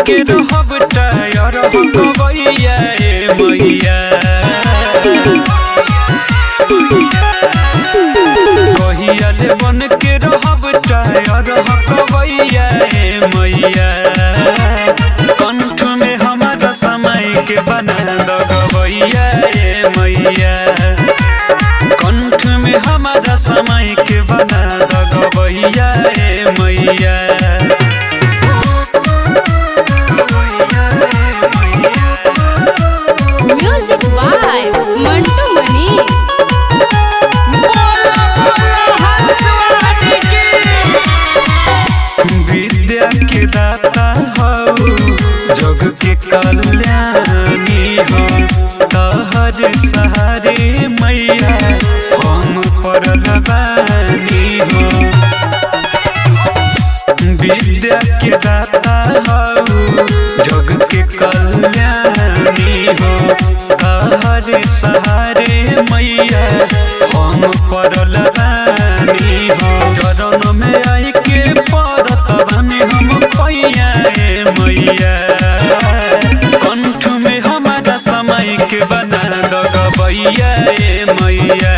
के रहब टायर हकबैया ए मैया कहियाले बन के रहब टायर हकबैया ए मैया कंठ में हमारा समय के बना दगबैया ए मैया कंठ में हमारा समय के बना दगबैया ए मैया म्यूजिक बाय मंटू मनीष। विद्या के दाता हो जग के कल्याणी हो तहर सहारे मैया हम पड़ल बानी हो विद्या के दाता हो जग के कल्याणी हो तहर सहारे मैया हम पड़ल बानी हो चरण में आई के परत बानी हम पैया ए मैया कंठ में हमारा समय के बना दगबैया ए मैया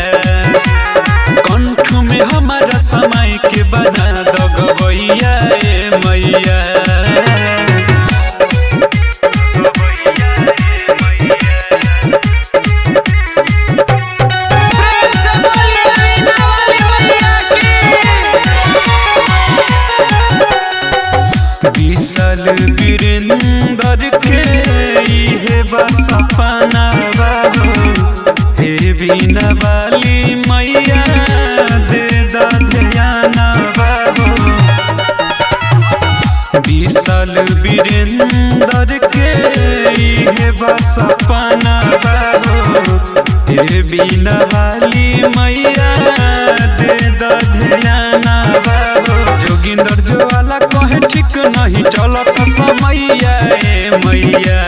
कंठ में हमारा समय के बना दगबैया ए मैया विशाल वीरेंद्र के इहे सपना बाबू हे बिना वाली मैया दे ध्यान बाबू विशाल वीरेंद्र के इहे सपना बाबू हे बिना वाली मैया दे ध्यान बाबू जोगिंदर ज्वाला कहे ठीक नहीं चलत समैया ए मैया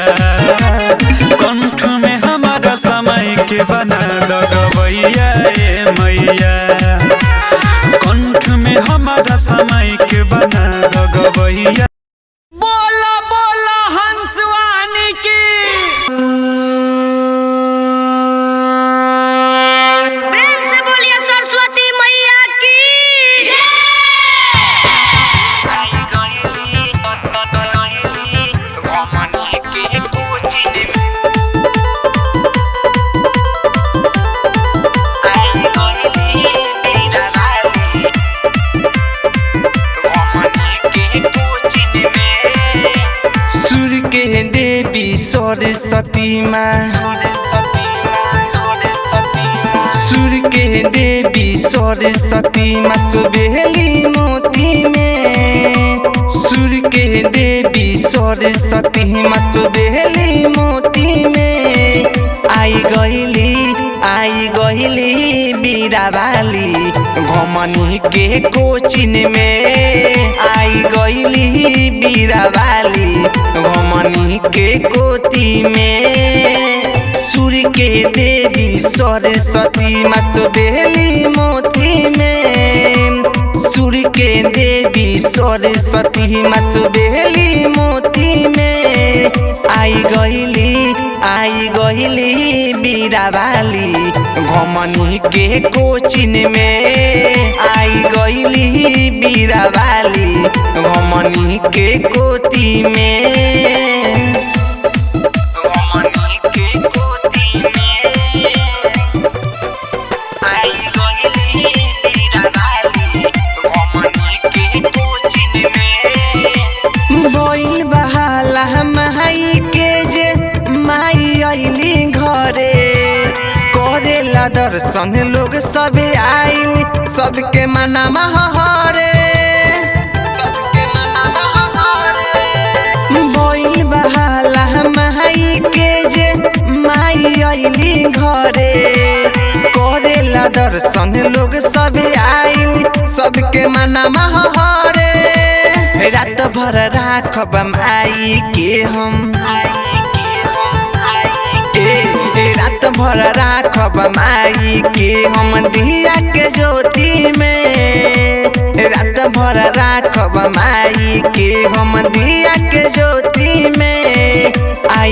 कंठ में हमारा समय के बना दगबैया ए मैया कंठ में हमारा समय के बना दगबैया। बोला बोला हंसवानी की प्रेम से बोलिए सरस्वती मैया की। सूर्य के देवी सरस्वती माँ सूर्य के देवी सरस्वती माँ सुबेली मोती में सूर्य के देवी सरस्वती माँ सुबेली मोती में आई गईली बीरावाली घमनी के कोचिन में आई गईली बीरावाली घमनी के कोती में सूर्य के देवी सरस्वती माँ सुबेली मोती में सूर्य के देवी सरस्वती माँ सुबेली मोती में आई गईली बीरावाली घमनी के कोचिन में आई गईली बीरावाली घमनी के कोती में बोल बहाला माई के जे माई आइली घरे करेला दर्शन लोग सब आइल सबके मनमा हरे बोल बहाला माई के जे माई आइली घरे करेला दर्शन लोग सब आइल सबके मनमा हरे रात भर राखब आई के हम रात भर राखब माई के हम दिया के ज्योति में रात भर राखब माई के हम दिया के ज्योति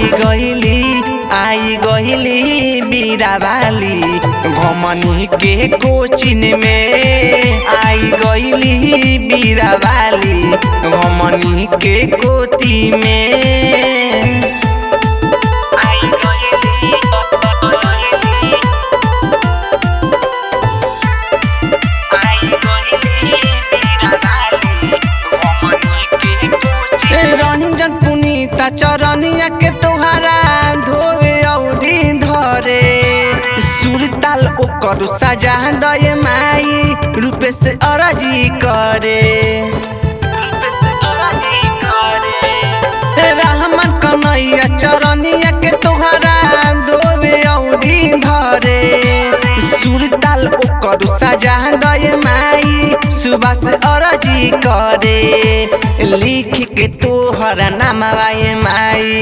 आई गईली बीरावाली घमनी के कोचिन में आई गईली बीरावाली घमनी के कोती में आई गईली रंजन पुनीता चरनिया के तोहरा धोवे औरी धरे सुरताल ओकर सजा दय माई रूपे से अरजी करे रहमान कन्हैया चरनिया के तोहरा धोवे औरी धरे सुरताल ओकर सजा दय माई सुबह से अरजी करे लिख के तोहर नामवा माई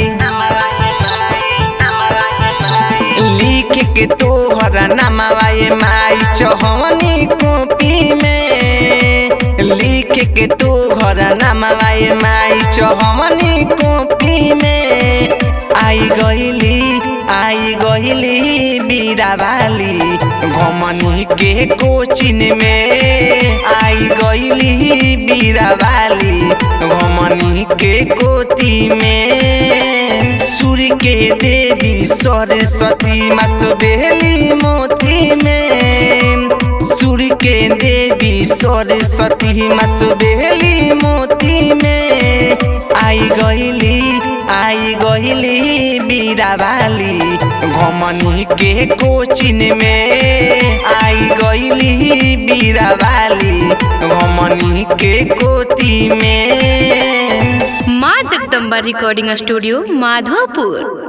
लिख के तोहर नामवा माई चौहनी कॉपी में लिख के तोहर नामवा माई चौहनी कॉपी में आई गईली बीरावाली घमनी के कोचिन में आई गईली बीरावाली घमनी के कोती में सूर्य के देवी सरस्वती मास बेली मोती में सूर्य के देवी सरस्वती मास बेली मोती में आई गईली बीरावाली घमनी के कोचिन में आई गईली बीरावाली घमनी के कोती में। माँ जगदम्बा रिकॉर्डिंग स्टूडियो माधोपुर।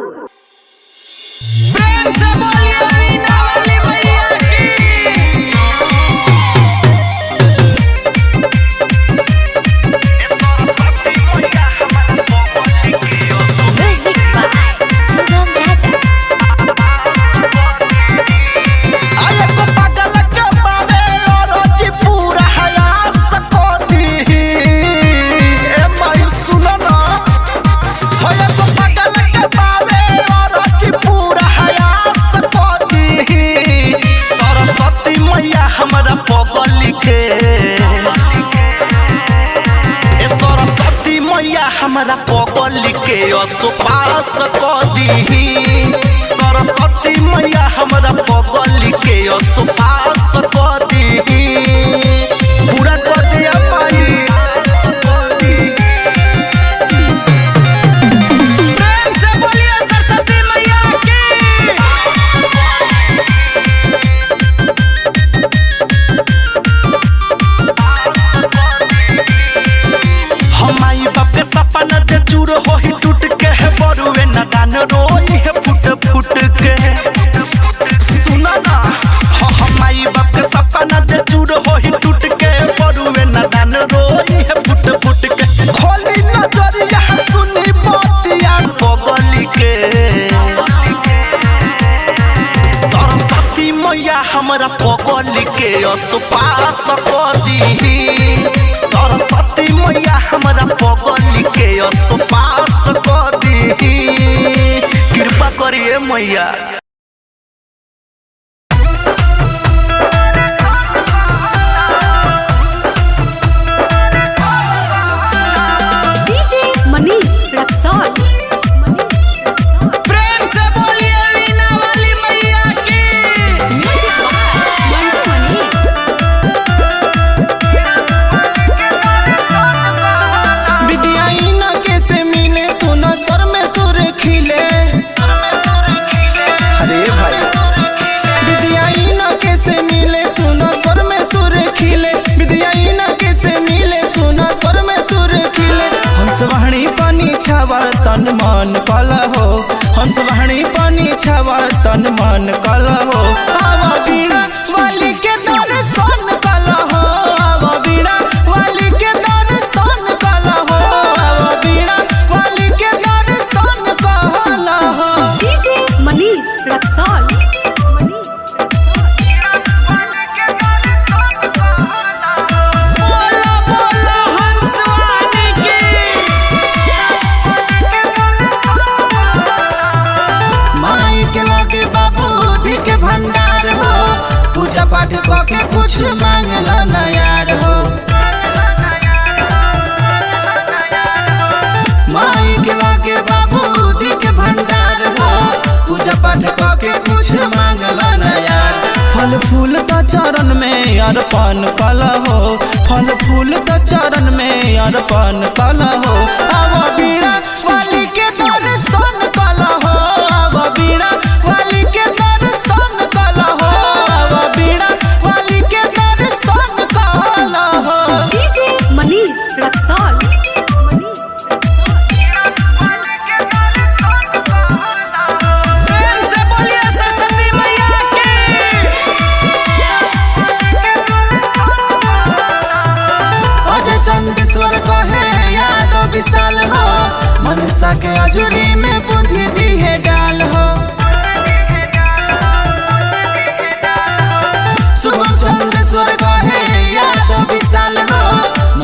हमारा पगल के सरस्वती मैया हमारा पगल के पास कर दी सरस्वती मैया हमारा पगल के पास कर दी पूरा कर दिया सपना जे चूर हो ही टूट के है बरुए न दान रोई है फुट फुट के सुना ना हमारी बाप के सपना जे चूर हो ही टूट के बरुए न दान रोई है फुट फुट के खोली नजरिया सुनी मोतिया पगली के सरस्वती मैया हमारा पगली के पास कर दी सरस्वती मैया हमारा पगली के पास कर दी कृपा करिए मैया। डीजे मनीष रक्सौल। तन मन कल हो हंस वाणी पानी छावर तन मन कल हो आवा बीड़ा वाली के दर्शन कल हो आवा बीड़ा वाली के दर्शन कल हो आवा बीड़ा वाली के दर्शन कल हो। डीजे मनीष रक्सौल। फल फूल तो चरण में अर्पण कल हो, फल फूल तो चरण में अर्पण कल हो। अब बीड़ा वाली के दर्शन कल हो, अब बीड़ा वाली के दर्शन कल हो, अब बीड़ा वाली के दर्शन कल हो। डीजे मनीष रक्सौल। चंदेश्वर कहे यादव विशाल हो, मनसा के अजूरी में बुद्धि दी है डाल हो। शुभम चंदेश्वर कहे यादव विशाल हो,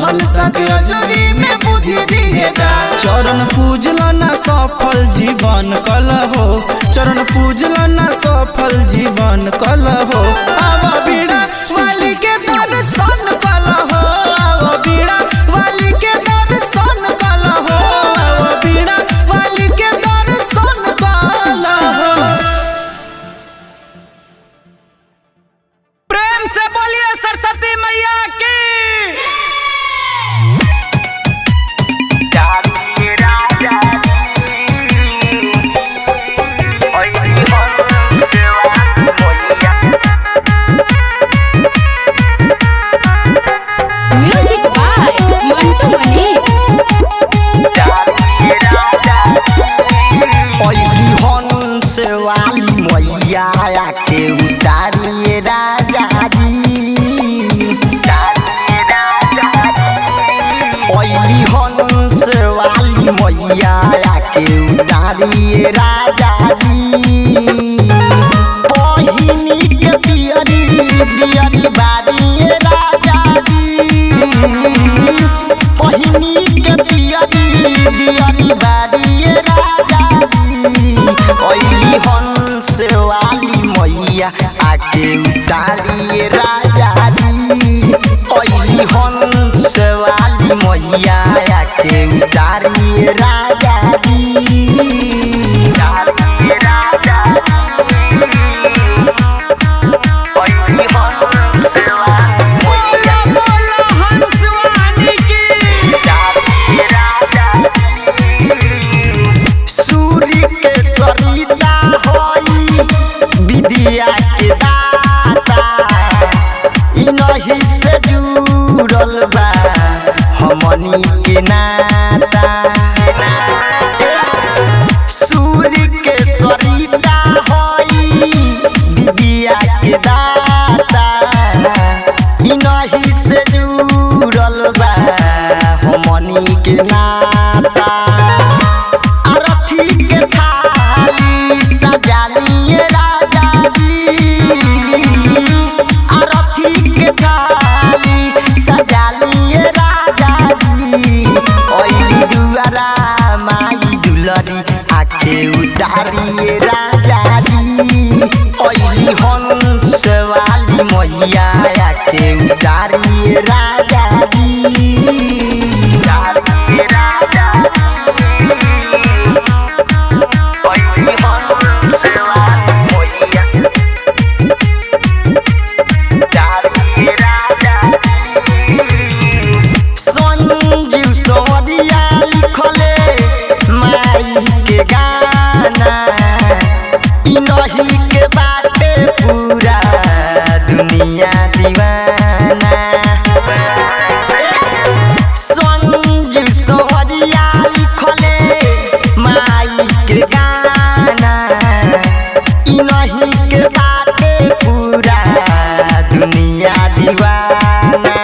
मनसा के अजूरी में बुद्धि दी है डाल। चरण पूजला ना सफल जीवन कल हो, चरण पूजला ना सफल जीवन कल हो। अब बीड़ा वाली के दर्शन कल हो, अब बीड़ा वाली के दर्शन कल हो, अब बीड़ा वाली के दर्शन कल हो। प्रेम से बोलिए सरस्वती मैया की। म्यूजिक बाय मंटू मनी। हंस वाली मैया के उतारिए राजा जी, हंस वाली मैया के उतारिए राजा जी। बहिनी के दियरी दियरी बारिए राजा जी, बहिनी के दियरी दियरी बारिए राजा जी। ओइली हंस वाली मैया आके उतारिए राजा जी, ओइली हंस वाली मैया आके उतारिए राजा जी, उतारिए राजा जी। ओइली हंस बोला बोला हंसवानी की। उतारिए राजा जी। सूर्य के सरिता होई विद्या के दाता, इनही से जुड़ल बा हमनी के नाता। सूर्य के सरिता होई विद्या के दाता, इनही से जुड़ल बा हमनी के नाता। अरथी के थाली सजालिए राजा जी, अरथी के थाली सजालिए राजा जी। ओइली दुआरा माई दुलरी आके उतारिए राजा जी, ओइली हंस वाली मैया आके उतारिए राजा जी, उतारिए राजा जी। ओइली हंस वाली मैया उतारिए राजा जी। संजीव सवरिया लिखले माई के गाना, इनही के बाटे पूरा दुनिया दीवाना। संजीव सवरिया लिखले माई के गाना, इनही के बाटे पूरा दुनिया दीवाना।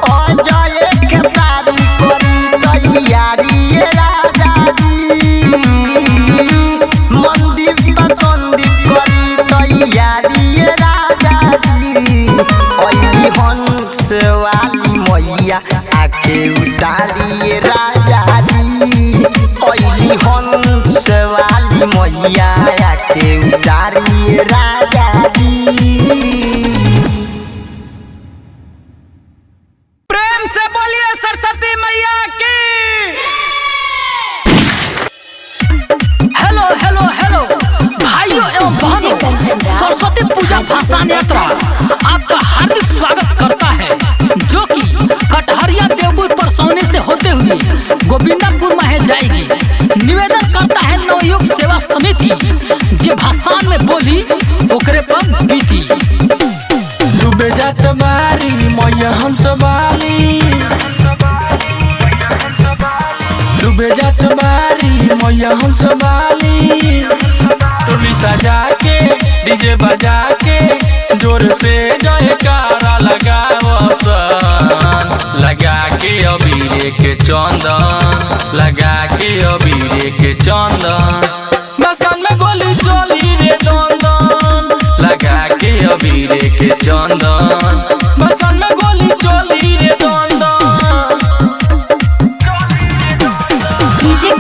अजय के शादी करी तैयारी राजा जी, मंदिर पसंद करी तैयारी राजा जी। ओइली हंस वाली मैया आके उतारिए राजा जी, ओइली हंस वाली मैया आके उतारिए राजा जी। प्रेम से बोलिए सरस्वती मैया की। हेलो हेलो हेलो भाइयों एवं बहनों, सरस्वती पूजा भसान यात्रा आपका हार्दिक स्वागत करता है, जो कि कटहरिया देवपुर परसौनी से होते हुए गोविंदपुर में जाएगी। निवेदन करता है नवयुग सेवा समिति, जे भाषण में बोली ओकरे पर बीती। डूबे जात बारी मैया हम सवाली, डूबे जात बारी मैया हम सवाली। टोली सजा के डीजे बजा के जोर से जयकारा लगावसन, लगा के अबीर के चंदन, लगा के अबीर के चंदन। बसन में गोली चली रे दंदन, लगा के अबीर के चंदन। बसन में गोली चली रे दंदन।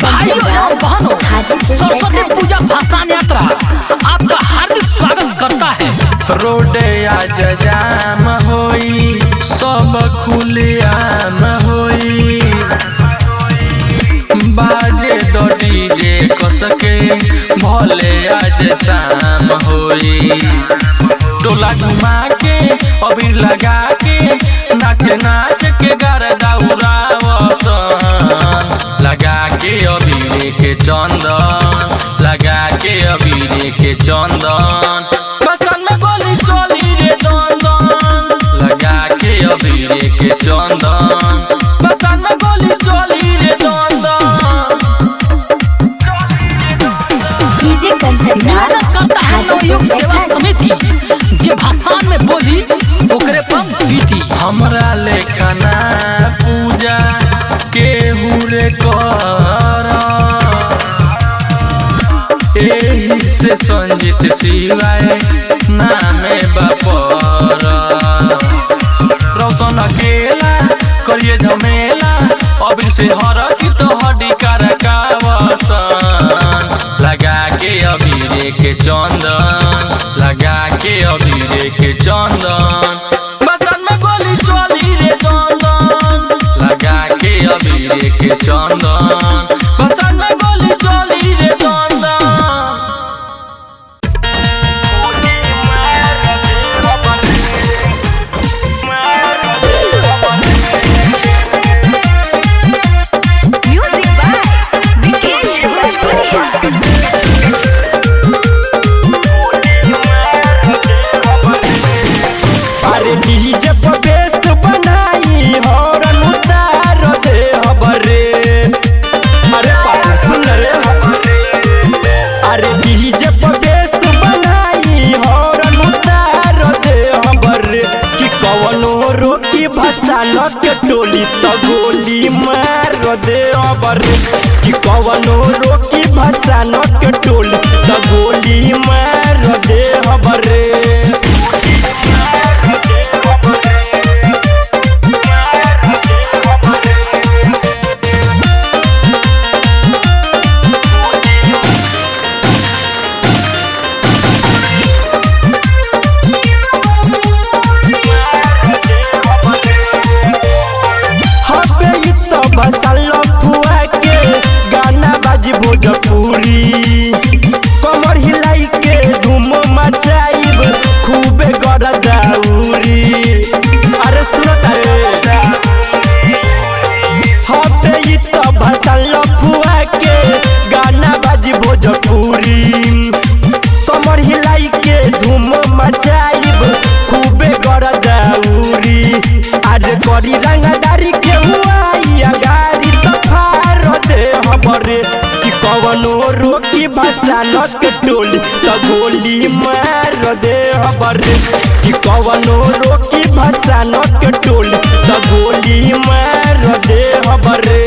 भाइयों एवं बहनों, सरस्वती पूजा भाषण यात्रा आपका हार्दिक स्वागत करता है। रोड आज जाम होई, सब खुलेआम होई। बाजे दो डीजे कसके भले आज शाम होई। टोला घुमा के अबीर लगा के नाच नाच के गरदा उड़ावसन, लगा के अबीर के चंदन, लगा के अबीर के चंदन। बसन में गोली चली रे दंदन, लगा के अबीर के चंदन। बसन में गोली चली रे दंदन। निवेदन करता है नवयुग सेवा समिति, जे भाषण में बोली ओकरे पर बीती। हमरा लेखना पूजा केहू रे कर, एही से संजित शिवाय नामे बापर। रौशन अकेला करिए झमेला, अबीर से हर की तो हड्डी करकावसन, लगा के अबीर के चंदन, लगा के अबीर के चंदन। बसन में गोली चली रे दंदन, लगा के अबीर के चंदन। बसन में गोली चली रे दंदन। म्यूजिक बाय विकेश भोजपुरिया। अरे डीजे पर बेस बनाई हॉर्न उतार दे हबरे। अरे पापा सुन रे, अरे डीजे पर बेस बनाई हॉर्न उतार दे हबरे। कि कवनो रोकी भसान के टोली तो गोली मार दे हबरे। कि कवनो रोकी भसान के टोली तो गोली मार दे हबरे। फुआ के गाना बाजी भोजपुरी, कमर हिलाई के धूम मचाइब खूबे गरदाउरी। अरे सुनता रे, हबे तो भसल फुआ के गाना बाजी भोजपुरी, कमर हिलाई के धूम मचाइब खूबे गरदाउरी। अरे बड़ी रंगदारी के हुआ गाड़ी तो फार दे हबरे। कि कवनो रोकी भसान के टोली तो गोली मार दे हबरे। कि कवनो रोकी भसान के टोली तो गोली मार दे हबरे।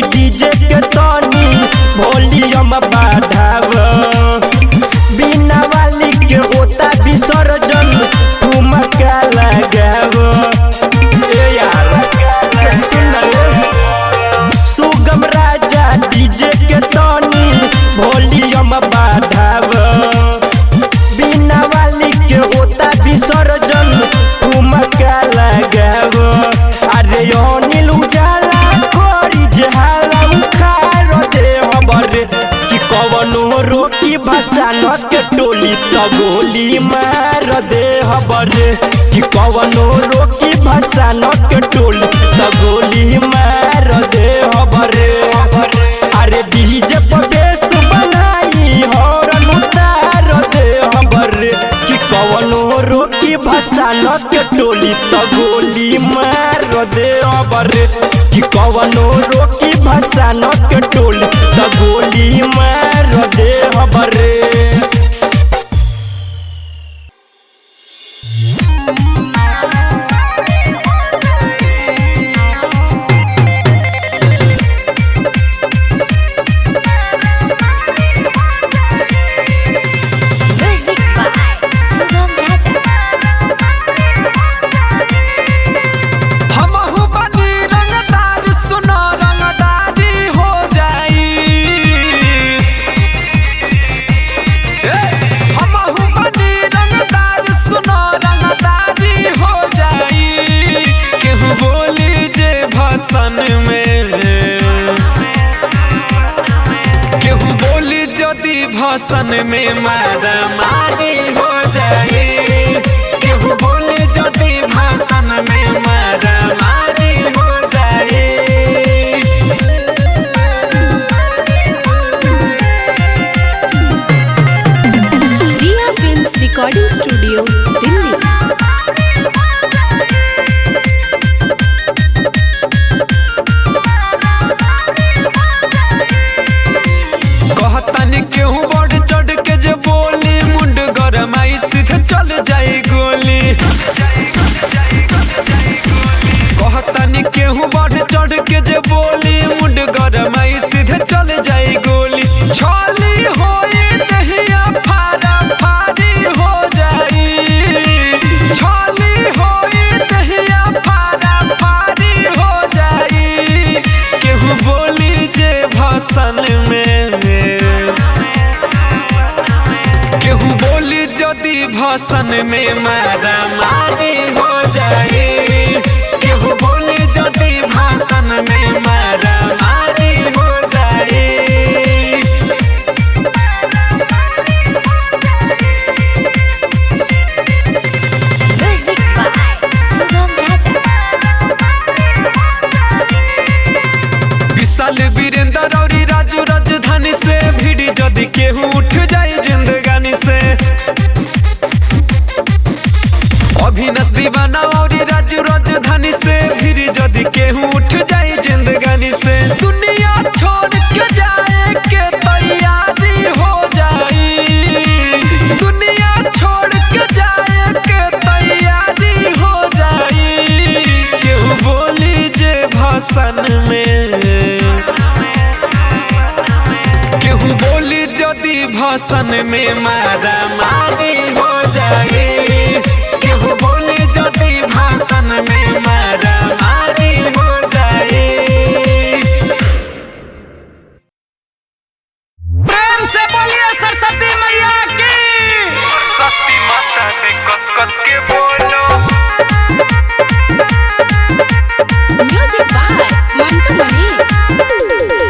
डीजे के तनी वॉल्यूम बढ़ाव, बिना वाली के होता विसर्जन तुम रोकी भसानो के टोली तो गोली मार दे हबरे कि कवनो रोकी भसानो के टोली तो गोली मार दे हबरे अरे डीजे पर बेस बनाई हॉर्न उतार दे हबरे कि कवनो रोकी भसानो के टोली तो गोली मार दे हबरे कि कवनो रोकी भसानो के टोली तो गोली मार दे हबरे भाषण में मारा मारी हो जाए केहू बोले जदि भाषण में मारा मारी हो जाए रिया फिल्म्स रिकॉर्डिंग स्टूडियो दिल्ली। कहतनी केहू बढ़ चढ़ के जे बोली मुंड गरमाई सीधे चल जाई गोली कहतनी केहू बढ़ चढ़ के जे बोली मुंड गरमाई सीधे चल जाई गोली छाली होई दहिया फाड़ा फाड़ी हो जाई छाली होई दहिया फाड़ा फाड़ी हो जाई केहू बोली जे भाषण में केहू बोली जदि भाषण में मारा मारी हो जाए केहू बोली जदि भाषण में मारा मारी हो जाए विशाल वीरेंद्र और राजू राजधानी से भिड़ी जदि केहू उठ जाए जिंदगानी से अभिनस दीवाना और राजू राजधानी से भिड़ी जदि केहू उठ जाए जिंदगानी से दुनिया छोड़ के जाए के तैयारी हो जाए दुनिया छोड़ के जाए के तैयारी हो जाए केहू बोली जे भाषण में केहू बोली जदि भाषण में मारा मारी हो जाए केहू बोली जदि भाषण में मारा मारी हो जाए प्रेम से बोलिए सरस्वती मैया की सरस्वती माता ने कस कस के बोलो म्यूजिक बाय मंटू मणि।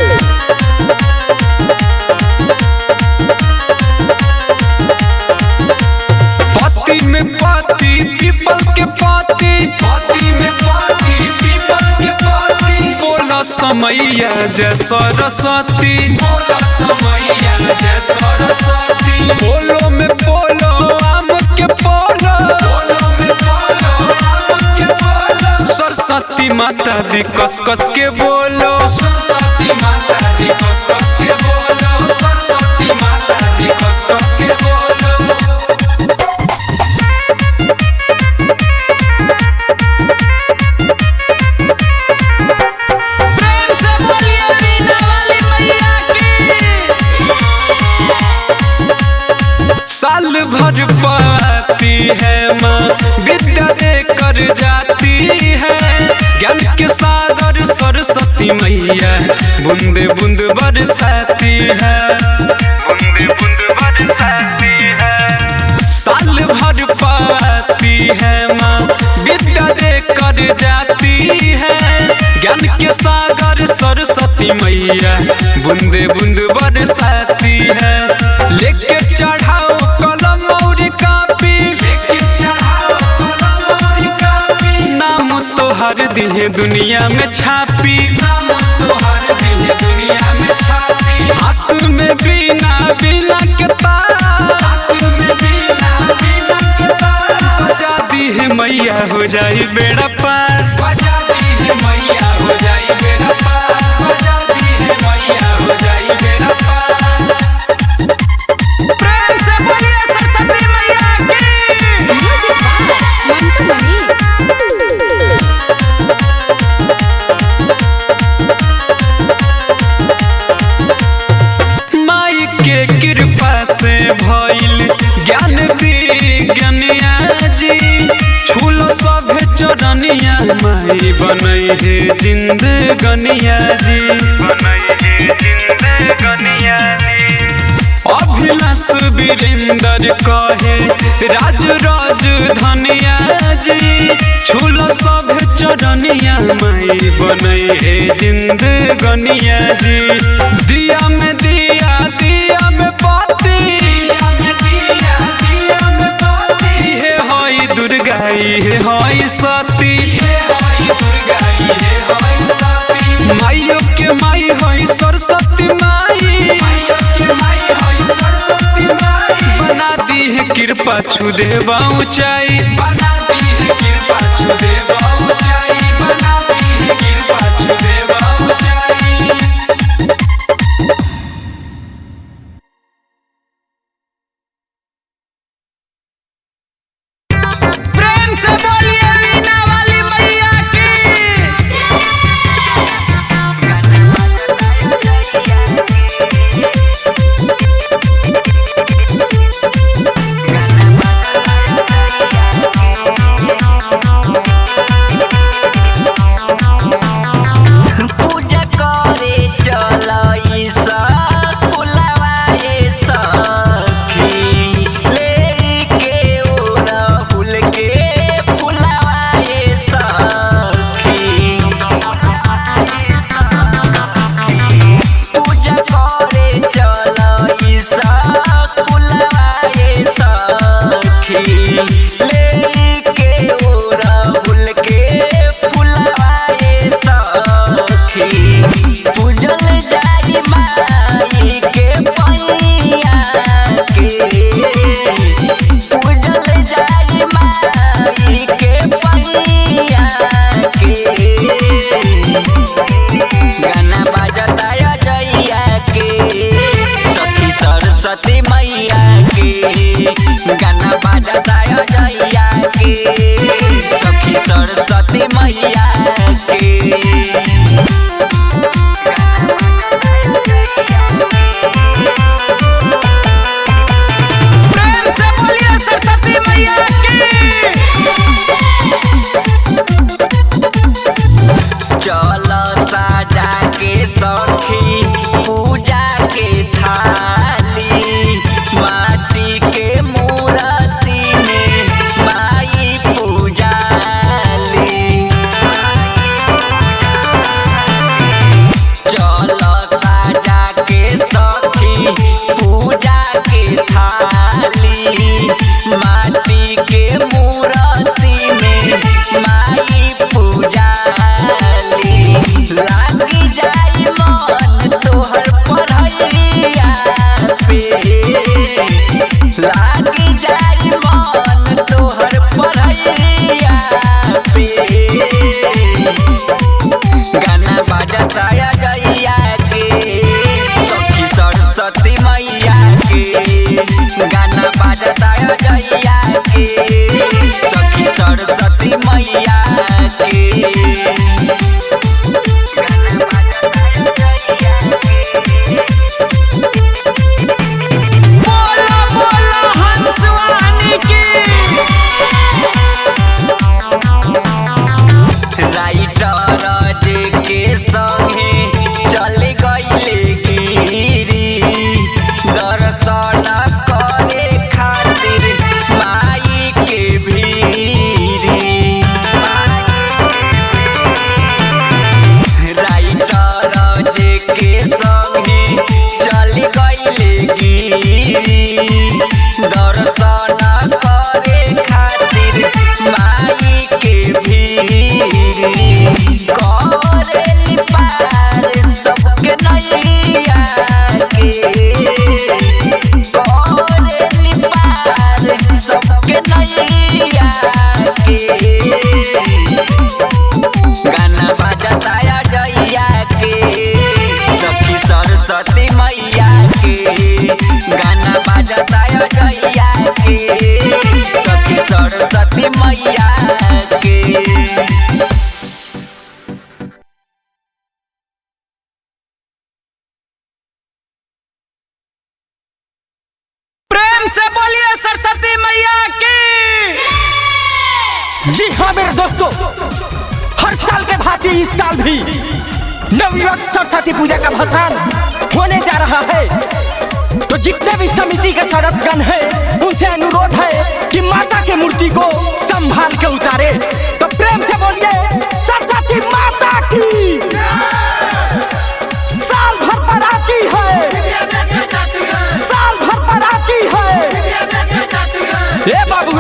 पाती में पाती पीपल के पाती पाती में पाती पीपल के पाती बोला समैया जय सरस्वती बोला समैया जय सरस्वती बोलो में बोलो आम के बोलो बोलो में बोलो आम के बोलो सरस्वती माता दी कस कस के बोलो सरस्वती माता दी कस कस के बोलो सरस्वती माता दी कस कस के बोलो साल भर पाती है माँ विद्या देकर जाती है ज्ञान के सागर सरस्वती मैया बूंद बूंद बरसाती है बूंद बूंद बरसाती है साल भर पाती है माँ विद्या देकर जाती है ज्ञान के सागर सरस्वती मैया बूंदे बूंद बरसाती है। लेके चढ़ाओ कलम और कापी, लेके चढ़ाओ कलम और कापी, नाम तो हर दिहे दुनिया में छापी, नाम तो हर दिहे दुनिया में छापी। हाथ में बीना बीना के तार, हाथ में बीना बीना के तार, बजा दी है मैया हो जाई बेड़ा पार, बजा दी है मैया हो जाई बेड़ा पार, बजा दी है मैया हो जाई बेड़ा पार। प्रेम से बोलिए सरस्वती मैया की। Music by Mantu Mani. माई के कृपा से भइल ज्ञान विज्ञानिया जी, छूलो सभे चरनिया माई बनई है जिंदगनिया जी, बनई है जिंदगनिया जी। अभिलाष वीरेंद्र कहे राज राजधानिया जी, छूलो सभे चरनिया माई बनई है जिंदगनिया जी। दिया में दिया दिया में बाती, दिया में दिया दिया में बाती, हे हाय दुर्गा हे हाय सती, हे हाय दुर्गा हे हाय सती। माइयों के माई हाय सरस्वती माई, माइयों के माई हाय सरस्वती माई। बना दी है कृपा छू देवा ऊंचाई, बना दी है कृपा छू देवा ऊंचाई, बना दी है कृपा छू देवा ऊंचाई। प्रेम से बोलिए वीणा वाली मैया की। पूजा करे चलई सा कुलवाए सखी, लेके ओरा फूल के फुलवाए सखी। पूजा करे चलई सा कुलवाए सखी, लेके ओरा फूल के फुलवाए सखी। पूजल जाई माई के पैया के, पूजल जाई माई के पैया के। गाना बजता जइया के सखी सरस्वती मैया के, गाना बजता जइया के सखी सरस्वती मैया के। प्रेम से बोलिए सरस्वती मैया की। चल साजा के सखी पूजा के थाली, माटी के मूर्ति में माई पूजाली। चल साजा के सखी पूजा के थाली, माटी के मूर्ति में माई पूजाली। लागी जाई मन तोहर पढ़ैया पे, लागी जाई मन तोहर पढ़ैया पे। गाना बजता जइया के सखी सरस्वती मैया के, गाना बजता जइया के सखी सरस्वती मैया के। बोलो बोलो हंसवानी की। राइटर के संगे चल गईले गिरी, दर्शन करे खातिर माई के भीरी। मैया के। प्रेम से बोलिए सरस्वती मैया की। जी हाँ मेरे दोस्तों, हर साल के भांति इस साल भी नवयुवक सरस्वती पूजा का भसान होने जा रहा है। तो जितने भी समिति के सदस्यगण हैं उनसे अनुरोध है कि माता के मूर्ति को संभाल के उतारे। तो प्रेम से बोलिए सरस्वती माता की। साल भर पर आती है, साल भर पर आती है। ए बाबू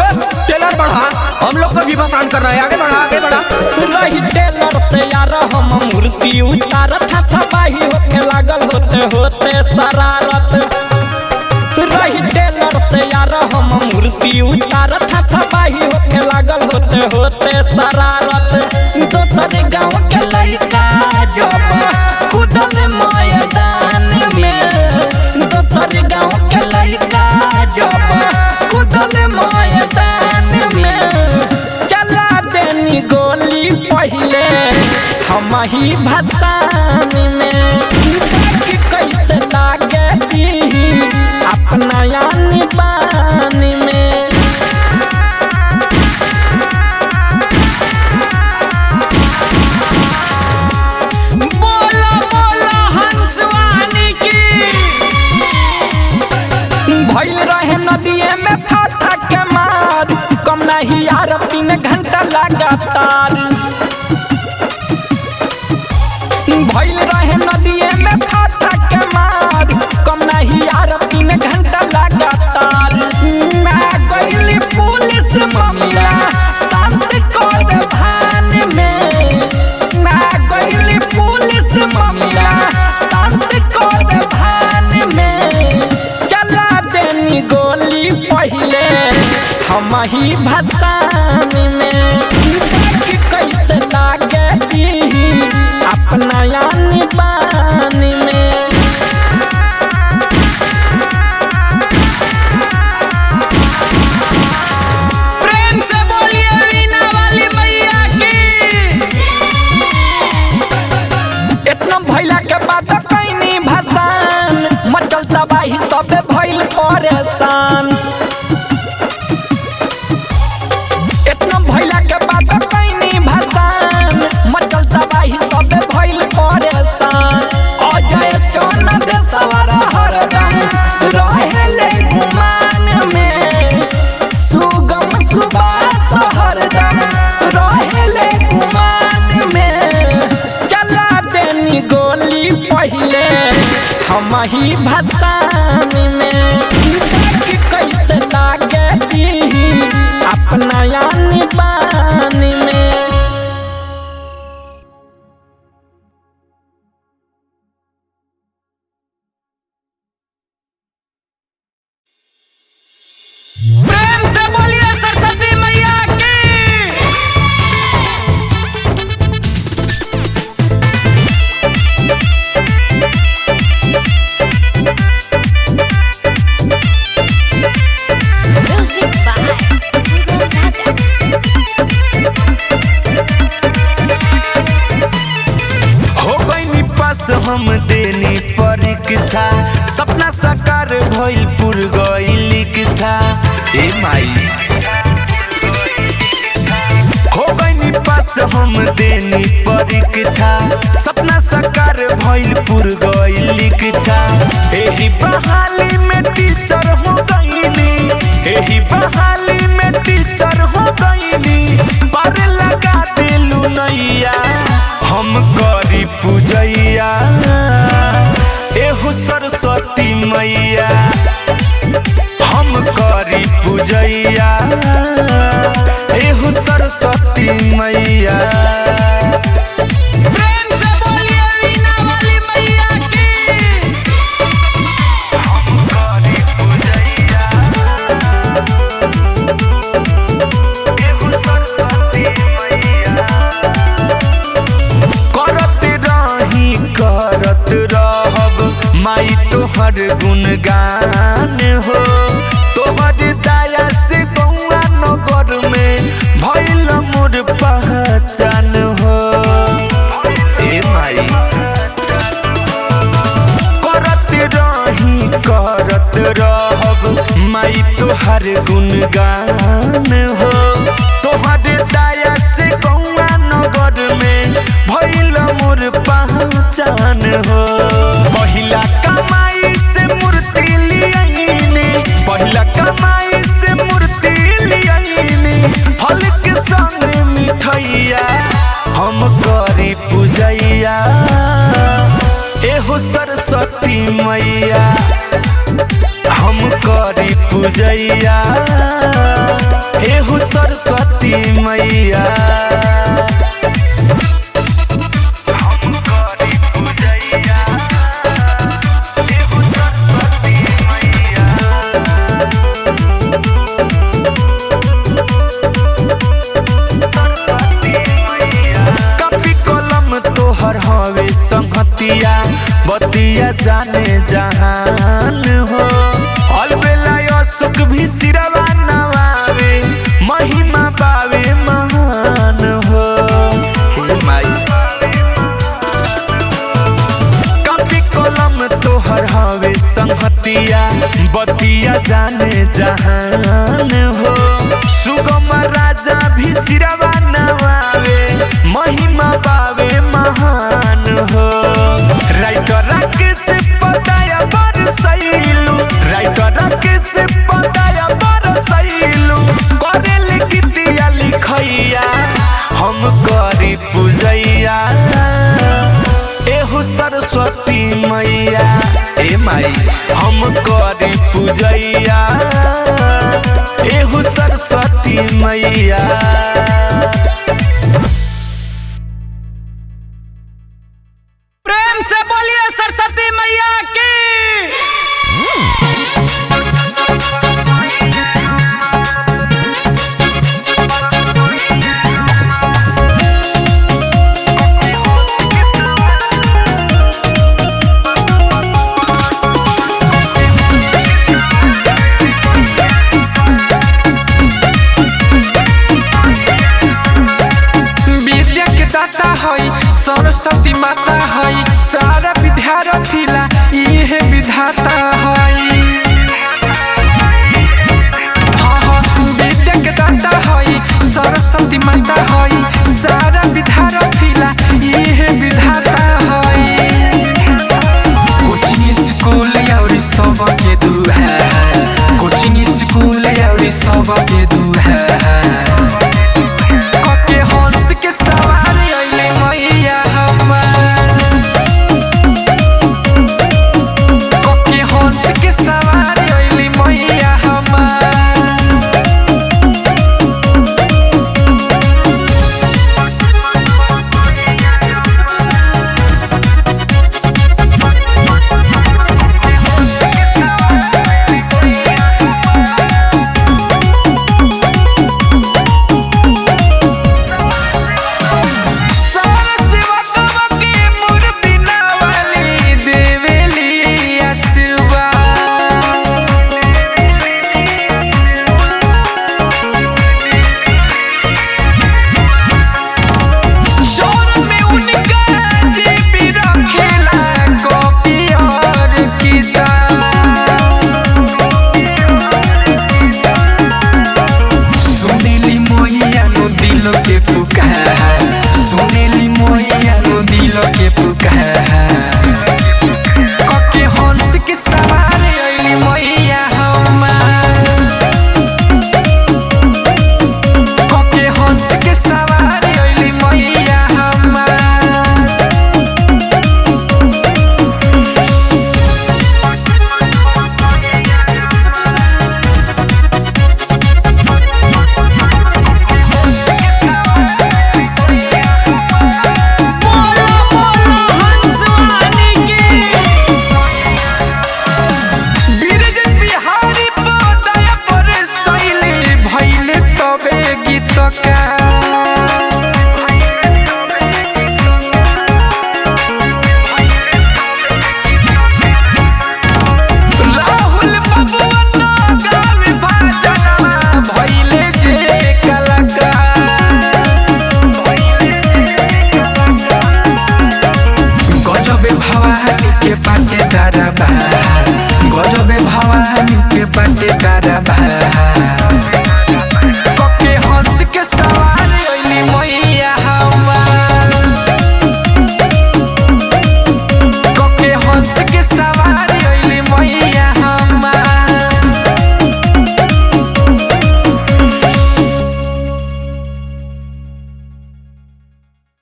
टेलर बढ़ा, हम लोग को भी भसान करना है, आगे बढ़ा आगे बढ़ा। रही टेलर से यार हम मूर्ति उतारत था बाही होके लागल होते होते शरारत। रही टेलर से यार हम मूर्ति उतारत था बाही होके लागल होते होते शरारत। दोसर गाँव के लड़का जब कूदल मैदान में, दोसर गाँव के लड़का जब कूदल मैदान में, चला देनी गोली पहले हम ही भसान में। कि कैसे लागे दी अपना यानी बान में। बोला बोला हंसवानी की। भइल रहे नदिए में फाटा के मार, कम नहीं यार 3 घंटा लगातार। भइल रहे नदिए में फाटा के मार, कम नहीं यार 3 घंटा लगातार। मैं गइली पुलिस मामला शांत कर भान में, मैं गइली पुलिस मामला शांत कर भान में। चला देनी गोली पहले हम ही भसान में। कि कैसे लागे दी अपना यानी बान में। प्रेम से बोलिए वीणा वाली मैया की। इतना भैला के बाद कैनी भसान, मचल तबाही सब भइल परेशान। इतना भैला के बाद कैनी भसान, मचल तबाही सब भइल परेशान। अजय चौन दे सवार हरदम रहेले गुमान में, सुगम सुबास हरदम रहेले गुमान में। चला देनी गोली पहले हम ही भसान में। कि कैसे लागे दी अपना यानी बान में। प्रेम से बोलिए सरस्वती मैया की। Music by Sugam Raja। हो गई पास हम देनी परीक्षा, सपना साकार भइल पुर गइल इच्छा। ए माई हो गई पास हम देनी परीक्षा, सपना साकार भइल पुर गइल इच्छा। एही बहाली में टीचर हो गईनी, एही बहाली में टीचर हो गईनी। पर लगा दिलू नैया हम करी पूजैया, एहु सरस्वती मैया हम करी पूजैया, एहु सरस्वती मैया। प्रेम से बोलिए वीणा वाली मैया की। हम करी पूजैया, एहु सरस्वती मैया। करत रहब माई तोहर गुणगान हो, तोहर दया से गौआ नगर में भइल मोर पहचान हो ए माई करत रहब माई तोहर गुणगान हो तोहरे दया से गौआ नगर में भइल मोर पहचान हो पहिला कमाई से मूर्ति लियाइनी पहिला कमाई से मूर्ति लियाइनी फल के संग मिठैया हम करी पूजैया एहो सरस्वती मैया हम करी पूजैया एहो सरस्वती मैया हम करी पूजैया एहो सरस्वती मैया कॉपी कलम तोहर हवे संगतिया बतिया जाने जहान हो अलबेला सुख भी सिरवा नवावे महिमा पावे महान हो हे माई कॉपी कलम तोहर हवे संगतिया बतिया जाने जहान हो सुगम राजा भी सिरवा नवावे महिमा पावे महान हो राइटर से पताया बरसैलू राइटर से पताया बरसैलू करेले गीतिया लिखैया हम करी पूजैया एहो सरस्वती मैया ए माई हम करी पूजैया एहो सरस्वती मैया से बोलिए सरस्वती मैया की विद्या के दाता हई सरस्वती माता हई सारा विद्यार्थी ला इहे विधाता हई हाँ हाँ विद्या के दाता हई सरस्वती माता हई